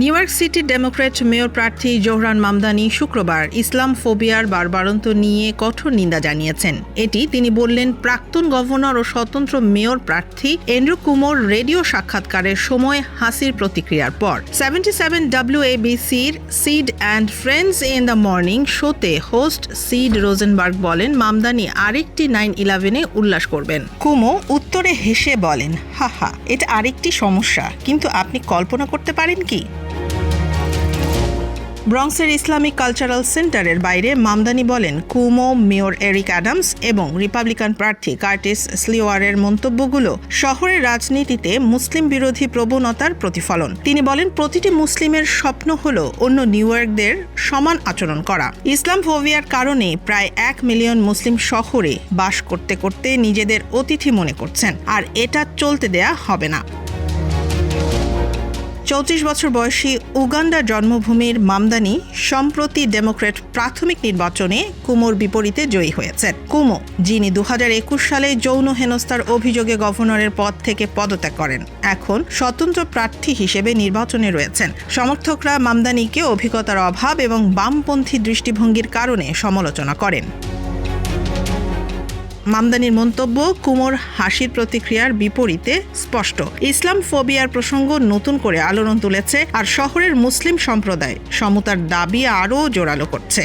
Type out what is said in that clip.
New York সিটির Democrat mayor প্রার্থী Zohran Mamdani শুক্রবার ইসলাম ফোবিয়ার বাড়বাড়ন্ত নিয়ে কঠোর নিন্দা জানিয়েছেন। এটি তিনি বললেন প্রাক্তন গভর্নর ও স্বতন্ত্র মেয়র প্রার্থী এন্ড্রু কুমোর রেডিও সাক্ষাৎকারের সময় হাসির প্রতিক্রিয়ার পর। 77 WABCর Sid and friends in the morning শোতে হোস্ট সিড রোজেনবার্গ বলেন মামদানি আরেকটি 9/11-এ উল্লাস করবেন। কুমো উত্তরে হেসে বলেন, হাহা, এটা আরেকটি সমস্যা, কিন্তু আপনি কল্পনা করতে পারেন কি? ব্রঙ্কসের ইসলামিক কালচারাল সেন্টারের বাইরে মামদানি বলেন কুমো, মেয়র এরিক অ্যাডামস এবং রিপাবলিকান প্রার্থী কার্টিস স্লিওয়ারের মন্তব্যগুলো শহরের রাজনীতিতে মুসলিম বিরোধী প্রবণতার প্রতিফলন। তিনি বলেন প্রতিটি মুসলিমের স্বপ্ন হলো অন্য নিউ ইয়র্কদের সমান আচরণ করা। ইসলাম ফোবিয়ার কারণে প্রায় 1 মিলিয়ন মুসলিম শহরে বাস করতে করতে নিজেদের অতিথি মনে করছেন, আর এটা চলতে দেয়া হবে না। 34 বছর বয়সী উগান্ডার জন্মভূমির মামদানি সম্প্রতি ডেমোক্র্যাট প্রাথমিক নির্বাচনে কুমোর বিপরীতে জয়ী হয়েছেন। কুমো, যিনি 2021 সালে যৌন হেনস্থার অভিযোগে গভর্নরের পদ থেকে পদত্যাগ করেন, এখন স্বতন্ত্র প্রার্থী হিসেবে নির্বাচনে রয়েছেন। সমর্থকরা মামদানিকে অভিজ্ঞতার অভাব এবং বামপন্থী দৃষ্টিভঙ্গির কারণে সমালোচনা করেন। মামদানির মন্তব্য কুমোর হাসির প্রতিক্রিয়ার বিপরীতে স্পষ্ট। ইসলাম ফোবিয়ার প্রসঙ্গ নতুন করে আলোড়ন তুলেছে আর শহরের মুসলিম সম্প্রদায় সমতার দাবি আরও জোরালো করছে।